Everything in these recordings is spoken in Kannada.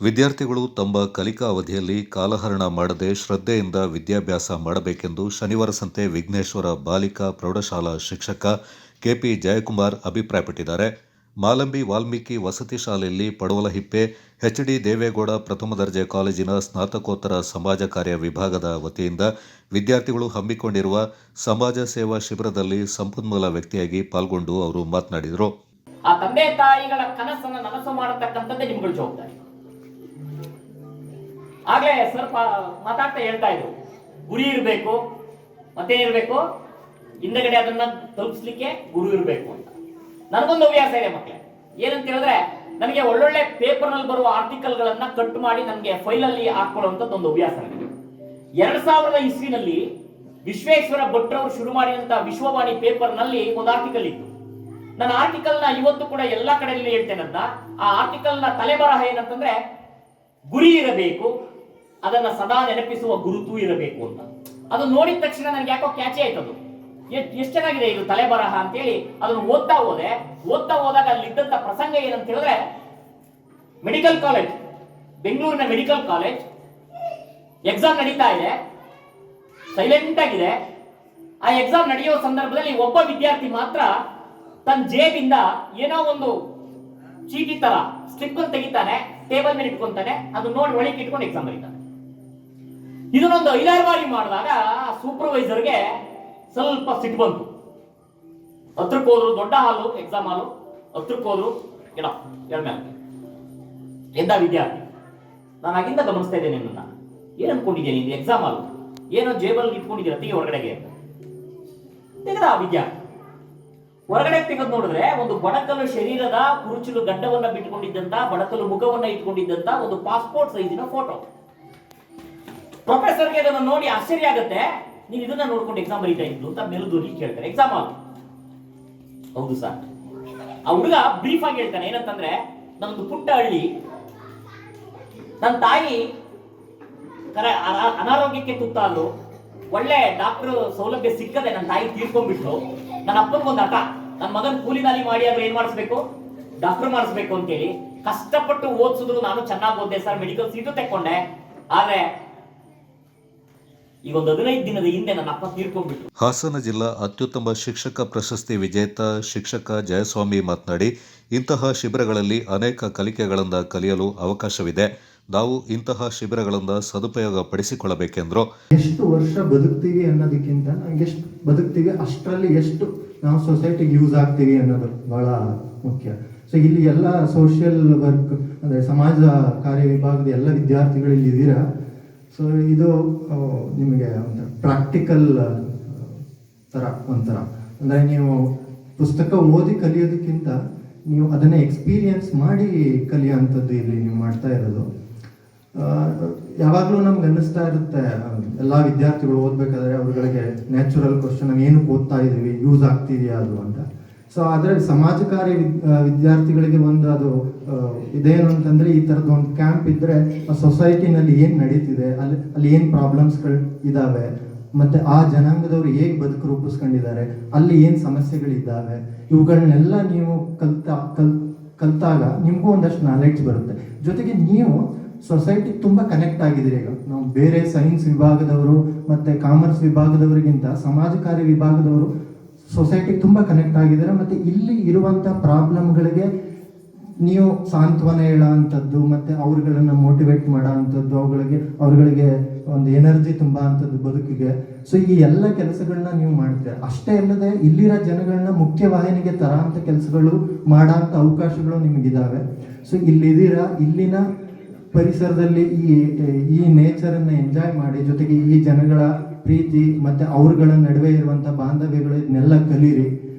ವಿದ್ಯಾರ್ಥಿಗಳು ತಮ್ಮ ಕಲಿಕಾ ಅವಧಿಯಲ್ಲಿ ಕಾಲಹರಣ ಮಾಡದೆ ಶ್ರದ್ಧೆಯಿಂದ ವಿದ್ಯಾಭ್ಯಾಸ ಮಾಡಬೇಕೆಂದು ಶನಿವಾರ ಸಂತೆ ವಿಘ್ನೇಶ್ವರ ಬಾಲಿಕಾ ಪ್ರೌಢಶಾಲಾ ಶಿಕ್ಷಕ ಕೆಪಿ ಜಯಕುಮಾರ್ ಅಭಿಪ್ರಾಯಪಟ್ಟಿದ್ದಾರೆ. ಮಾಲಂಬಿ ವಾಲ್ಮೀಕಿ ವಸತಿ ಶಾಲೆಯಲ್ಲಿ ಪಡವಲಹಿಪ್ಪೆ ಎಚ್ಡಿ ದೇವೇಗೌಡ ಪ್ರಥಮ ದರ್ಜೆ ಕಾಲೇಜಿನ ಸ್ನಾತಕೋತ್ತರ ಸಮಾಜ ಕಾರ್ಯ ವಿಭಾಗದ ವತಿಯಿಂದ ವಿದ್ಯಾರ್ಥಿಗಳು ಹಮ್ಮಿಕೊಂಡಿರುವ ಸಮಾಜ ಸೇವಾ ಶಿಬಿರದಲ್ಲಿ ಸಂಪನ್ಮೂಲ ವ್ಯಕ್ತಿಯಾಗಿ ಪಾಲ್ಗೊಂಡು ಅವರು ಮಾತನಾಡಿದರು. ಆ ತಂದೆ ತಾಯಿಗಳ ಕನಸನ್ನು ನನಸು ಮಾಡತಕ್ಕಂಥದ್ದೇ ನಿಮ್ಗಳ ಜವಾಬ್ದಾರಿ. ಆಗ್ಲೇ ಸ್ವಲ್ಪ ಮಾತಾಡ್ತಾ ಹೇಳ್ತಾ ಇದ್ರು, ಗುರಿ ಇರಬೇಕು, ಮತ್ತೇನಿರ್ಬೇಕು, ಹಿಂದಗಡೆ ಅದನ್ನ ತಲುಪಿಸ್ಲಿಕ್ಕೆ ಗುರು ಇರಬೇಕು ಅಂತ. ನನಗೊಂದು ಹವ್ಯಾಸ ಇದೆ ಮಕ್ಕಳೇ, ಏನಂತ ಹೇಳಿದ್ರೆ ನನಗೆ ಒಳ್ಳೊಳ್ಳೆ ಪೇಪರ್ ನಲ್ಲಿ ಬರುವ ಆರ್ಟಿಕಲ್ ಗಳನ್ನ ಕಟ್ ಮಾಡಿ ನನಗೆ ಫೈಲ್ ಅಲ್ಲಿ ಹಾಕೊಳ್ಳುವಂತದ್ದು ಒಂದು ಹವ್ಯಾಸ ನನಗೆ. 2000 ಇಸ್ವಿನಲ್ಲಿ ವಿಶ್ವೇಶ್ವರ ಭಟ್ರವರು ಶುರು ಮಾಡಿದಂತ ವಿಶ್ವವಾಣಿ ಪೇಪರ್ ನಲ್ಲಿ ಒಂದು ಆರ್ಟಿಕಲ್ ಇತ್ತು. ನನ್ನ ಆರ್ಟಿಕಲ್ ನ ಇವತ್ತು ಕೂಡ ಎಲ್ಲಾ ಕಡೆಯಲ್ಲಿ ಹೇಳ್ತೇನಂತ. ಆ ಆರ್ಟಿಕಲ್ ನ ತಲೆಬರಹ ಏನಂತಂದ್ರೆ, ಗುರಿ ಇರಬೇಕು, ಅದನ್ನ ಸದಾ ನೆನಪಿಸುವ ಗುರುತು ಇರಬೇಕು ಅಂತ. ಅದು ನೋಡಿದ ತಕ್ಷಣ ನನಗೆ ಯಾಕೋ ಕ್ಯಾಚಿ ಆಯ್ತದು. ಎಷ್ಟು ಚೆನ್ನಾಗಿದೆ ಇದು ತಲೆಬರಹ ಅಂತೇಳಿ ಅದನ್ನು ಓದ್ತಾ ಹೋದಾಗ ಅಲ್ಲಿದ್ದಂತ ಪ್ರಸಂಗ ಏನಂತ ಹೇಳಿದ್ರೆ, ಮೆಡಿಕಲ್ ಕಾಲೇಜ್, ಬೆಂಗಳೂರಿನ ಮೆಡಿಕಲ್ ಕಾಲೇಜ್ ಎಕ್ಸಾಮ್ ನಡೀತಾ ಇದೆ, ಸೈಲೆಂಟ್ ಆಗಿದೆ. ಆ ಎಕ್ಸಾಮ್ ನಡೆಯುವ ಸಂದರ್ಭದಲ್ಲಿ ಒಬ್ಬ ವಿದ್ಯಾರ್ಥಿ ಮಾತ್ರ ತನ್ನ ಜೇಬಿಂದ ಏನೋ ಒಂದು ಚೀಟಿ ತರ ಸ್ಲಿಪ್ ಅನ್ನು ತೆಗಿತಾನೆ, ಟೇಬಲ್ ಮೇಲೆ ಇಟ್ಕೊಂತಾನೆ, ಅದು ನೋಡಿ ಒಳಗೆ ಇಟ್ಕೊಂಡು ಎಕ್ಸಾಮ್ ಬರೀತಾನೆ. ಇದನ್ನೊಂದು 5-6 ಬಾರಿ ಮಾಡಿದಾಗ ಸೂಪರ್ವೈಸರ್ಗೆ ಸ್ವಲ್ಪ ಸಿಟ್ಟು ಬಂತು. ಹತ್ರಕ್ಕೆ ಹೋದ್ರು, ದೊಡ್ಡ ಹಾಲು, ಎಕ್ಸಾಮ್ ಹಾಲು, ಹತ್ರಕ್ಕೆ ಹೋದ್ರು, ಎಂದ ವಿದ್ಯಾರ್ಥಿ, ನಾನು ಆಗಿಂದ ಗಮನಿಸ್ತಾ ಇದ್ದೇನೆ ನಿನ್ನ, ಏನ್ ಅನ್ಕೊಂಡಿದ್ದೇನೆ, ಇದು ಎಕ್ಸಾಮ್ ಹಾಲು ಏನೋ ಜೇಬಲ್ ಇಟ್ಕೊಂಡಿದ್ದೀರ, ತೆಗಿ ಹೊರಗಡೆಗೆ ತೆಗೆದ. ಆ ವಿದ್ಯಾರ್ಥಿ ಹೊರಗಡೆ ತೆಗೆದು ನೋಡಿದ್ರೆ ಒಂದು ಬಡಕಲು ಶರೀರದ ಕುರುಚಲು ಗಡ್ಡವನ್ನ ಬಿಟ್ಟುಕೊಂಡಿದ್ದಂತ, ಬಡಕಲು ಮುಖವನ್ನ ಇಟ್ಕೊಂಡಿದ್ದಂತ ಒಂದು ಪಾಸ್ಪೋರ್ಟ್ ಸೈಜಿನ ಫೋಟೋ. ಪ್ರೊಫೆಸರ್ಗೆ ಅದನ್ನು ನೋಡಿ ಆಶ್ಚರ್ಯ ಆಗುತ್ತೆ. ನೀವು ಇದನ್ನ ನೋಡ್ಕೊಂಡು ಎಕ್ಸಾಮ್ ಬರೀತಾ ಇದ್ದು ಅಂತ ಮೆಲುದೂರಿ ಕೇಳ್ತಾರೆ. ಎಕ್ಸಾಮ್ ಆಗ ಹೌದು ಸರ್. ಆ ಹುಡುಗ ಬ್ರೀಫ್ ಆಗಿ ಹೇಳ್ತಾನೆ, ಏನಂತಂದ್ರೆ, ನಮ್ದು ಪುಟ್ಟ ಹಳ್ಳಿ, ನನ್ನ ತಾಯಿ ಅನಾರೋಗ್ಯಕ್ಕೆ ತುತ್ತಾದ್ರು, ಒಳ್ಳೆ ಡಾಕ್ಟರ್ ಸೌಲಭ್ಯ ಸಿಕ್ಕದೆ ನನ್ನ ತಾಯಿ ತೀರ್ಕೊಂಡ್ಬಿಟ್ರು. ನನ್ನ ಅಪ್ಪನಿಗೊಂದು ಹಠ, ನನ್ನ ಮಗನ್ ಕೂಲಿನಾಲಿ ಮಾಡಿ ಆದ್ರೆ ಏನ್ ಮಾಡಿಸ್ಬೇಕು, ಡಾಕ್ಟರ್ ಮಾಡಿಸ್ಬೇಕು ಅಂತೇಳಿ ಕಷ್ಟಪಟ್ಟು ಓದಿಸಿದ್ರು. ನಾನು ಚೆನ್ನಾಗಿ ಓದ್ದೆ ಸರ್, ಮೆಡಿಕಲ್ ಸೀಟು ತೆಕ್ಕೊಂಡೆ. ಆದ್ರೆ ಈಗ ಒಂದು 15 ದಿನದ ಹಿಂದೆ ನನ್ನ ಅಪ್ಪ ತೀರ್ಕೊಂಡ್ಬಿಟ್ರು. ಹಾಸನ ಜಿಲ್ಲಾ ಅತ್ಯುತ್ತಮ ಶಿಕ್ಷಕ ಪ್ರಶಸ್ತಿ ವಿಜೇತ ಶಿಕ್ಷಕ ಜಯಸ್ವಾಮಿ ಮಾತನಾಡಿ, ಇಂತಹ ಶಿಬಿರಗಳಲ್ಲಿ ಅನೇಕ ಕಲಿಕೆಗಳಿಂದ ಕಲಿಯಲು ಅವಕಾಶವಿದೆ. ನಾವು ಇಂತಹ ಶಿಬಿರಗಳಿಂದ ಸದುಪಯೋಗ ಪಡಿಸಿಕೊಳ್ಳಬೇಕೆಂದ್ರು. ಎಷ್ಟು ವರ್ಷ ಬದುಕ್ತೀವಿ ಅನ್ನೋದಕ್ಕಿಂತ ಎಷ್ಟು ಬದುಕ್ತೀವಿ ಅಷ್ಟರಲ್ಲಿ ಎಷ್ಟು ನಾವು ಸೊಸೈಟಿಗೆ ಯೂಸ್ ಆಗ್ತೀವಿ ಅನ್ನೋದು ಬಹಳ ಮುಖ್ಯ. ಸೊ ಇಲ್ಲಿ ಎಲ್ಲ ಸೋಷಿಯಲ್ ವರ್ಕ್ ಅಂದ್ರೆ ಸಮಾಜ ಕಾರ್ಯ ವಿಭಾಗದ ಎಲ್ಲ ವಿದ್ಯಾರ್ಥಿಗಳು ಇಲ್ಲಿ ಇದ್ದೀರಾ. ಸೊ ಇದು ನಿಮಗೆ ಒಂದು ಪ್ರಾಕ್ಟಿಕಲ್ ಥರ ಒಂಥರ, ಅಂದರೆ ನೀವು ಪುಸ್ತಕ ಓದಿ ಕಲಿಯೋದಕ್ಕಿಂತ ನೀವು ಅದನ್ನೇ ಎಕ್ಸ್ಪೀರಿಯನ್ಸ್ ಮಾಡಿ ಕಲಿಯೋಂಥದ್ದು ಇಲ್ಲಿ ನೀವು ಮಾಡ್ತಾ ಇರೋದು. ಯಾವಾಗಲೂ ನಮ್ಗೆ ಅನ್ನಿಸ್ತಾ ಇರುತ್ತೆ, ಎಲ್ಲ ವಿದ್ಯಾರ್ಥಿಗಳು ಓದಬೇಕಾದ್ರೆ ಅವ್ರಗಳಿಗೆ ನ್ಯಾಚುರಲ್ ಕ್ವಶನ್, ನಾವು ಏನಕ್ಕೆ ಓದ್ತಾ ಇದ್ದೀವಿ, ಯೂಸ್ ಆಗ್ತಿದೆಯಾ ಅದು ಅಂತ. ಸೊ ಆದರೆ ಸಮಾಜ ಕಾರ್ಯ ವಿದ್ಯಾರ್ಥಿಗಳಿಗೆ ಒಂದು ಅದು ಇದೇನು ಅಂತಂದರೆ, ಈ ಥರದ್ದು ಒಂದು ಕ್ಯಾಂಪ್ ಇದ್ದರೆ ಆ ಸೊಸೈಟಿನಲ್ಲಿ ಏನು ನಡೀತಿದೆ, ಅಲ್ಲಿ ಏನು ಪ್ರಾಬ್ಲಮ್ಸ್ಗಳು ಇದ್ದಾವೆ, ಮತ್ತು ಆ ಜನಾಂಗದವರು ಹೇಗೆ ಬದುಕು ರೂಪಿಸ್ಕೊಂಡಿದ್ದಾರೆ, ಅಲ್ಲಿ ಏನು ಸಮಸ್ಯೆಗಳಿದ್ದಾವೆ, ಇವುಗಳನ್ನೆಲ್ಲ ನೀವು ಕಲ್ತಾಗ ನಿಮಗೂ ಒಂದಷ್ಟು ನಾಲೆಡ್ಜ್ ಬರುತ್ತೆ. ಜೊತೆಗೆ ನೀವು ಸೊಸೈಟಿ ತುಂಬ ಕನೆಕ್ಟ್ ಆಗಿದ್ದೀರಿ. ಈಗ ನಾವು ಬೇರೆ ಸೈನ್ಸ್ ವಿಭಾಗದವರು ಮತ್ತು ಕಾಮರ್ಸ್ ವಿಭಾಗದವರಿಗಿಂತ ಸಮಾಜ ಕಾರ್ಯ ವಿಭಾಗದವರು ಸೊಸೈಟಿಗೆ ತುಂಬ ಕನೆಕ್ಟ್ ಆಗಿದ್ದಾರೆ. ಮತ್ತು ಇಲ್ಲಿ ಇರುವಂಥ ಪ್ರಾಬ್ಲಮ್ಗಳಿಗೆ ನೀವು ಸಾಂತ್ವನ ಹೇಳೋ ಅಂಥದ್ದು, ಮತ್ತು ಅವ್ರುಗಳನ್ನ ಮೋಟಿವೇಟ್ ಮಾಡೋ ಅಂಥದ್ದು, ಅವ್ರುಗಳಿಗೆ ಒಂದು ಎನರ್ಜಿ ತುಂಬ ಅಂಥದ್ದು ಬದುಕಿಗೆ. ಸೊ ಈ ಎಲ್ಲ ಕೆಲಸಗಳನ್ನ ನೀವು ಮಾಡ್ತೀರ. ಅಷ್ಟೇ ಅಲ್ಲದೆ ಇಲ್ಲಿರೋ ಜನಗಳನ್ನ ಮುಖ್ಯವಾಹಿನಿಗೆ ತರೋಂಥ ಕೆಲಸಗಳು ಮಾಡೋ ಅಂಥ ಅವಕಾಶಗಳು ನಿಮಗಿದ್ದಾವೆ. ಸೊ ಇಲ್ಲಿದ್ದೀರಾ, ಇಲ್ಲಿನ ಪರಿಸರದಲ್ಲಿ ಈ ನೇಚರನ್ನು ಎಂಜಾಯ್ ಮಾಡಿ, ಜೊತೆಗೆ ಈ ಜನಗಳ ಪ್ರೀತಿ ಮತ್ತು ಅವ್ರಗಳ ನಡುವೆ ಇರುವಂಥ ಬಾಂಧವ್ಯಗಳು ಇದನ್ನೆಲ್ಲ ಕಲೀರಿ.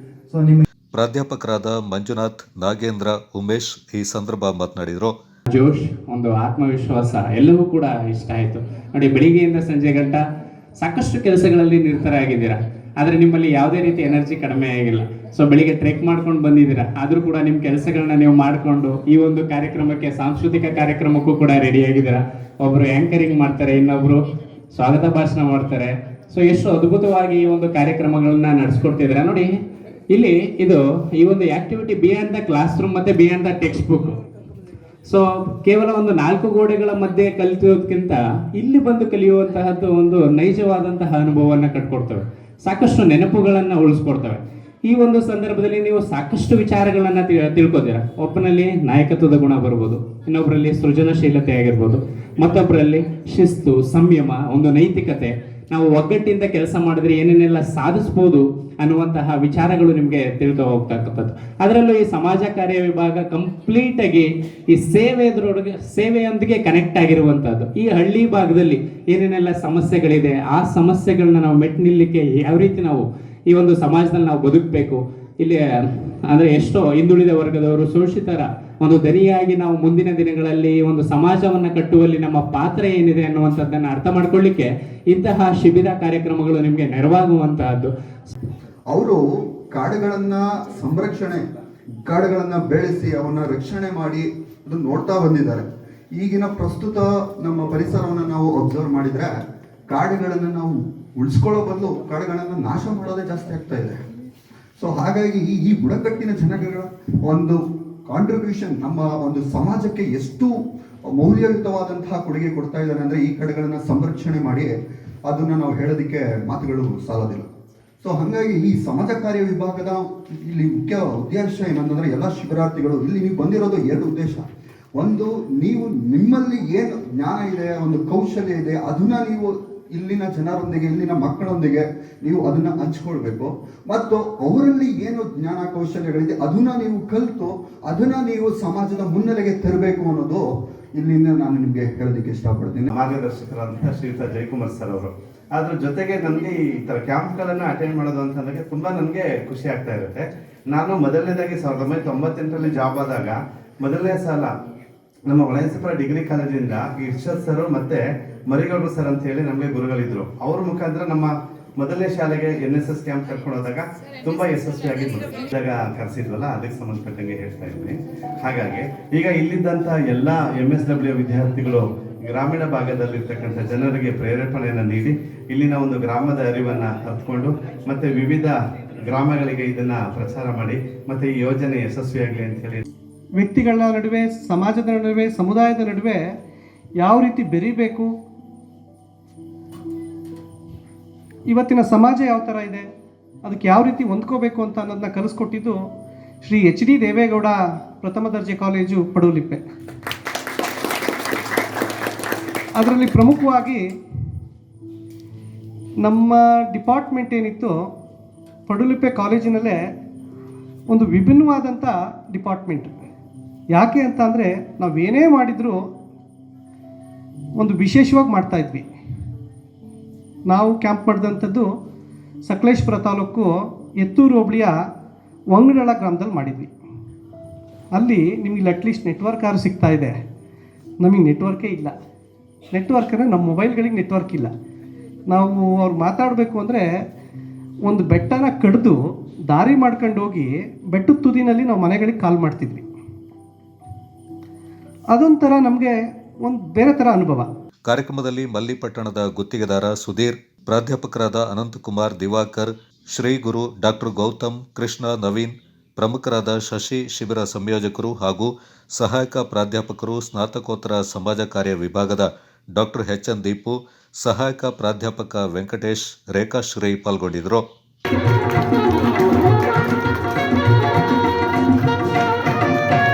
ಸೊ ನಿಮಗೆ ಪ್ರಾಧ್ಯಾಪಕರಾದ ಮಂಜುನಾಥ್, ನಾಗೇಂದ್ರ, ಉಮೇಶ್ ಈ ಸಂದರ್ಭ ಮಾತನಾಡಿದರು. ಜೋಶ್, ಒಂದು ಆತ್ಮವಿಶ್ವಾಸ ಎಲ್ಲವೂ ಕೂಡ ಇಷ್ಟ ಆಯಿತು. ನೋಡಿ, ಬೆಳಿಗ್ಗೆಯಿಂದ ಸಂಜೆ ಗಂಟ ಸಾಕಷ್ಟು ಕೆಲಸಗಳಲ್ಲಿ ನಿರತರಾಗಿದ್ದೀರಾ, ಆದರೆ ನಿಮ್ಮಲ್ಲಿ ಯಾವುದೇ ರೀತಿ ಎನರ್ಜಿ ಕಡಿಮೆ ಆಗಿಲ್ಲ. ಸೊ ಬೆಳಿಗ್ಗೆ ಟ್ರೆಕ್ ಮಾಡ್ಕೊಂಡು ಬಂದಿದ್ದೀರಾ, ಆದರೂ ಕೂಡ ನಿಮ್ಮ ಕೆಲಸಗಳನ್ನ ನೀವು ಮಾಡಿಕೊಂಡು ಈ ಒಂದು ಕಾರ್ಯಕ್ರಮಕ್ಕೆ, ಸಾಂಸ್ಕೃತಿಕ ಕಾರ್ಯಕ್ರಮಕ್ಕೂ ಕೂಡ ರೆಡಿಯಾಗಿದ್ದೀರಾ. ಒಬ್ಬರು ಆ್ಯಂಕರಿಂಗ್ ಮಾಡ್ತಾರೆ, ಇನ್ನೊಬ್ರು ಸ್ವಾಗತ ಭಾಷಣ ಮಾಡ್ತಾರೆ. ಸೊ ಎಷ್ಟು ಅದ್ಭುತವಾಗಿ ಈ ಒಂದು ಕಾರ್ಯಕ್ರಮಗಳನ್ನ ನಡೆಸ್ಕೊಡ್ತಿದ್ದೀರಾ. ನೋಡಿ, ಇಲ್ಲಿ ಈ ಒಂದು activity beyond the classroom ಮತ್ತೆ beyond the textbook. So ಕೇವಲ ಒಂದು 4 ಗೋಡೆಗಳ ಮಧ್ಯೆ ಕಲಿಯೋದಕ್ಕಿಂತ ಇಲ್ಲಿ ಬಂದು ಕಲಿಯುವಂತಹದ್ದು ಒಂದು ನೈಜವಾದಂತಹ ಅನುಭವವನ್ನು ಕಟ್ಕೊಡ್ತವೆ, ಸಾಕಷ್ಟು ನೆನಪುಗಳನ್ನ ಉಳಿಸ್ಕೊಡ್ತವೆ. ಈ ಒಂದು ಸಂದರ್ಭದಲ್ಲಿ ನೀವು ಸಾಕಷ್ಟು ವಿಚಾರಗಳನ್ನ ತಿಳ್ಕೊತೀರ. ಒಬ್ಬನಲ್ಲಿ ನಾಯಕತ್ವದ ಗುಣ ಬರ್ಬೋದು, ಇನ್ನೊಬ್ಬರಲ್ಲಿ ಸೃಜನಶೀಲತೆ ಆಗಿರ್ಬೋದು, ಮತ್ತೊಬ್ಬರಲ್ಲಿ ಶಿಸ್ತು, ಸಂಯಮ, ಒಂದು ನೈತಿಕತೆ, ನಾವು ಒಗ್ಗಟ್ಟಿಂದ ಕೆಲಸ ಮಾಡಿದ್ರೆ ಏನೇನೆಲ್ಲ ಸಾಧಿಸ್ಬೋದು ಅನ್ನುವಂತಹ ವಿಚಾರಗಳು ನಿಮಗೆ ತಿಳಿದು ಹೋಗ್ತಕ್ಕಂಥದ್ದು. ಅದರಲ್ಲೂ ಈ ಸಮಾಜ ಕಾರ್ಯ ವಿಭಾಗ ಕಂಪ್ಲೀಟ್ ಆಗಿ ಈ ಸೇವೆಯೊಂದಿಗೆ ಕನೆಕ್ಟ್ ಆಗಿರುವಂತಹದ್ದು. ಈ ಹಳ್ಳಿ ಭಾಗದಲ್ಲಿ ಏನೇನೆಲ್ಲ ಸಮಸ್ಯೆಗಳಿದೆ, ಆ ಸಮಸ್ಯೆಗಳನ್ನ ನಾವು ಮೆಟ್ಟು ನಿಲ್ಲಕ್ಕೆ ಯಾವ ರೀತಿ ನಾವು ಈ ಒಂದು ಸಮಾಜದಲ್ಲಿ ನಾವು ಬದುಕಬೇಕು, ಇಲ್ಲಿ ಅಂದ್ರೆ ಎಷ್ಟೋ ಹಿಂದುಳಿದ ವರ್ಗದವರು, ಶೋಷಿತರ ಒಂದು ದನಿಯಾಗಿ ನಾವು ಮುಂದಿನ ದಿನಗಳಲ್ಲಿ ಒಂದು ಸಮಾಜವನ್ನ ಕಟ್ಟುವಲ್ಲಿ ನಮ್ಮ ಪಾತ್ರ ಏನಿದೆ ಅನ್ನುವಂಥದ್ದನ್ನ ಅರ್ಥ ಮಾಡ್ಕೊಳ್ಳಿಕ್ಕೆ ಇಂತಹ ಶಿಬಿರ ಕಾರ್ಯಕ್ರಮಗಳು ನಿಮಗೆ ನೆರವಾಗುವಂತಹದ್ದು. ಅವರು ಕಾಡುಗಳನ್ನ ಸಂರಕ್ಷಣೆ, ಕಾಡುಗಳನ್ನ ಬೆಳೆಸಿ ಅವನ್ನ ರಕ್ಷಣೆ ಮಾಡಿ ಅದನ್ನ ನೋಡ್ತಾ ಬಂದಿದ್ದಾರೆ. ಈಗಿನ ಪ್ರಸ್ತುತ ನಮ್ಮ ಪರಿಸರವನ್ನು ನಾವು ಅಬ್ಸರ್ವ್ ಮಾಡಿದ್ರೆ ಕಾಡುಗಳನ್ನು ನಾವು ಉಳಿಸ್ಕೊಳ್ಳೋ ಬದಲು ಕಾಡುಗಳನ್ನು ನಾಶ ಮಾಡೋದೇ ಜಾಸ್ತಿ ಆಗ್ತಾ ಇದೆ. ಸೊ ಹಾಗಾಗಿ ಈ ಬುಡಕಟ್ಟಿನ ಜನಗಳ ಒಂದು ಕಾಂಟ್ರಿಬ್ಯೂಷನ್ ನಮ್ಮ ಒಂದು ಸಮಾಜಕ್ಕೆ ಎಷ್ಟು ಮೌಲ್ಯಯುತವಾದಂತಹ ಕೊಡುಗೆ ಕೊಡ್ತಾ ಇದ್ದಾರೆ ಅಂದರೆ ಈ ಕಡೆಗಳನ್ನ ಸಂರಕ್ಷಣೆ ಮಾಡಿ ಅದನ್ನ ನಾವು ಹೇಳೋದಕ್ಕೆ ಮಾತುಗಳು ಸಾಲೋದಿಲ್ಲ. ಸೊ ಹಾಗಾಗಿ ಈ ಸಮಾಜ ಕಾರ್ಯ ವಿಭಾಗದ ಇಲ್ಲಿ ಮುಖ್ಯ ಉದ್ದೇಶ ಏನಂತಂದ್ರೆ ಎಲ್ಲ ಶಿಬಿರಾರ್ಥಿಗಳು ಇಲ್ಲಿ ನೀವು ಬಂದಿರೋದು 2 ಉದ್ದೇಶ. ಒಂದು, ನೀವು ನಿಮ್ಮಲ್ಲಿ ಏನು ಜ್ಞಾನ ಇದೆ, ಒಂದು ಕೌಶಲ್ಯ ಇದೆ, ಅದನ್ನ ನೀವು ಇಲ್ಲಿನ ಜನರೊಂದಿಗೆ, ಇಲ್ಲಿನ ಮಕ್ಕಳೊಂದಿಗೆ ನೀವು ಅದನ್ನ ಹಂಚ್ಕೊಳ್ಬೇಕು. ಮತ್ತು ಅವರಲ್ಲಿ ಏನು ಜ್ಞಾನ ಕೌಶಲ್ಯಗಳಿದೆ ಅದನ್ನ ನೀವು ಕಲಿತು ಅದನ್ನ ನೀವು ಸಮಾಜದ ಮುನ್ನೆಲೆಗೆ ತರಬೇಕು ಅನ್ನೋದು ಇಲ್ಲಿಂದ ನಾನು ನಿಮಗೆ ಹೇಳೋದಕ್ಕೆ ಇಷ್ಟಪಡ್ತೀನಿ. ಮಾರ್ಗದರ್ಶಕರಾದಂತಹ ಶ್ರೀಯುತ ಜಯಕುಮಾರ್ ಸರ್ ಅವರು. ಅದ್ರ ಜೊತೆಗೆ ನನಗೆ ಈ ಥರ ಕ್ಯಾಂಪ್ಗಳನ್ನು ಅಟೆಂಡ್ ಮಾಡೋದು ಅಂತಂದಾಗ ತುಂಬ ನನಗೆ ಖುಷಿ ಆಗ್ತಾ ಇರುತ್ತೆ. ನಾನು ಮೊದಲನೇದಾಗಿ 1998ರಲ್ಲಿ ಜಾಬ್ ಆದಾಗ ಮೊದಲನೇ ಸಲ ನಮ್ಮ ಹೊಳೆನರಸೀಪುರ ಡಿಗ್ರಿ ಕಾಲೇಜಿಂದ ಇರ್ಷದ್ ಸರ್ ಮತ್ತೆ ಮರಿಗೌಡರು ಸರ್ ಅಂತ ಹೇಳಿ ನಮಗೆ ಗುರುಗಳಿದ್ರು. ಅವ್ರ ಮುಖಾಂತರ ನಮ್ಮ ಮೊದಲನೇ ಶಾಲೆಗೆ NSS ಕ್ಯಾಂಪ್ ಕರ್ಕೊಂಡು ಹೋದಾಗ ತುಂಬಾ ಯಶಸ್ವಿಯಾಗಿ ಇದ್ದಾಗ ಕರೆಸಿದ್ವಲ್ಲ, ಅದಕ್ಕೆ ಸಂಬಂಧಪಟ್ಟಂಗೆ ಹೇಳ್ತಾ ಇದ್ದೀನಿ. ಹಾಗಾಗಿ ಈಗ ಇಲ್ಲಿದ್ದಂಥ ಎಲ್ಲ MSW ವಿದ್ಯಾರ್ಥಿಗಳು ಗ್ರಾಮೀಣ ಭಾಗದಲ್ಲಿರ್ತಕ್ಕಂಥ ಜನರಿಗೆ ಪ್ರೇರೇಪಣೆಯನ್ನು ನೀಡಿ ಇಲ್ಲಿನ ಒಂದು ಗ್ರಾಮದ ಅರಿವನ್ನು ಅರ್ಥಕೊಂಡು ಮತ್ತೆ ವಿವಿಧ ಗ್ರಾಮಗಳಿಗೆ ಇದನ್ನ ಪ್ರಚಾರ ಮಾಡಿ ಮತ್ತೆ ಈ ಯೋಜನೆ ಯಶಸ್ವಿಯಾಗಲಿ ಅಂತ ಹೇಳಿ ವ್ಯಕ್ತಿಗಳ ನಡುವೆ, ಸಮಾಜದ ನಡುವೆ, ಸಮುದಾಯದ ನಡುವೆ ಯಾವ ರೀತಿ ಬೆರೀಬೇಕು, ಇವತ್ತಿನ ಸಮಾಜ ಯಾವ ಥರ ಇದೆ, ಅದಕ್ಕೆ ಯಾವ ರೀತಿ ಹೊಂದ್ಕೋಬೇಕು ಅಂತ ಅನ್ನೋದನ್ನ ಕಲಿಸ್ಕೊಟ್ಟಿದ್ದು ಶ್ರೀ HD ದೇವೇಗೌಡ ಪ್ರಥಮ ದರ್ಜೆ ಕಾಲೇಜು ಪಡುಲಿಪ್ಪೆ. ಅದರಲ್ಲಿ ಪ್ರಮುಖವಾಗಿ ನಮ್ಮ ಡಿಪಾರ್ಟ್ಮೆಂಟ್ ಏನಿತ್ತು ಪಡುಲಿಪ್ಪೆ ಕಾಲೇಜಿನಲ್ಲೇ ಒಂದು ವಿಭಿನ್ನವಾದಂಥ ಡಿಪಾರ್ಟ್ಮೆಂಟ್. ಯಾಕೆ ಅಂತ ಅಂದರೆ ನಾವೇನೇ ಮಾಡಿದರೂ ಒಂದು ವಿಶೇಷವಾಗಿ ಮಾಡ್ತಾಯಿದ್ವಿ. ನಾವು ಕ್ಯಾಂಪ್ ಮಾಡಿದಂಥದ್ದು ಸಕಲೇಶ್ಪುರ ತಾಲೂಕು ಎತ್ತೂರು ಹೋಬಳಿಯ ವಂಗಡಳ ಗ್ರಾಮದಲ್ಲಿ ಮಾಡಿದ್ವಿ. ಅಲ್ಲಿ ನಿಮಗೆ ಅಟ್ಲೀಸ್ಟ್ ನೆಟ್ವರ್ಕ್ ಆದ್ರೂ ಸಿಗ್ತಾ ಇದೆ, ನಮಗೆ ನೆಟ್ವರ್ಕೇ ಇಲ್ಲ. ನೆಟ್ವರ್ಕ್ ಅಂದರೆ ನಮ್ಮ ಮೊಬೈಲ್ಗಳಿಗೆ ನೆಟ್ವರ್ಕ್ ಇಲ್ಲ. ನಾವು ಅವ್ರು ಮಾತಾಡಬೇಕು ಅಂದರೆ ಒಂದು ಬೆಟ್ಟನ ಕಡಿದು ದಾರಿ ಮಾಡ್ಕೊಂಡು ಹೋಗಿ ಬೆಟ್ಟದ ತುದಿನಲ್ಲಿ ನಾವು ಮನೆಗಳಿಗೆ ಕಾಲ್ ಮಾಡ್ತಿದ್ವಿ. ಅದೊಂಥರ ನಮಗೆ ಒಂದು ಬೇರೆ ಥರ ಅನುಭವ. ಕಾರ್ಯಕ್ರಮದಲ್ಲಿ ಮಲ್ಲಿಪಟ್ಟಣದ ಗುತ್ತಿಗೆದಾರ ಸುಧೀರ್, ಪ್ರಾಧ್ಯಾಪಕರಾದ ಅನಂತಕುಮಾರ್, ದಿವಾಕರ್, ಶ್ರೀ ಗುರು, ಡಾಕ್ಟರ್ ಗೌತಮ್, ಕೃಷ್ಣ, ನವೀನ್, ಪ್ರಮುಖರಾದ ಶಶಿ, ಶಿಬಿರ ಸಂಯೋಜಕರು ಹಾಗೂ ಸಹಾಯಕ ಪ್ರಾಧ್ಯಾಪಕರು, ಸ್ನಾತಕೋತ್ತರ ಸಮಾಜ ಕಾರ್ಯ ವಿಭಾಗದ ಡಾಕ್ಟರ್ HN ದೀಪು, ಸಹಾಯಕ ಪ್ರಾಧ್ಯಾಪಕ ವೆಂಕಟೇಶ್, ರೇಖಾಶ್ರೀ ಪಾಲ್ಗೊಂಡಿದ್ದರು.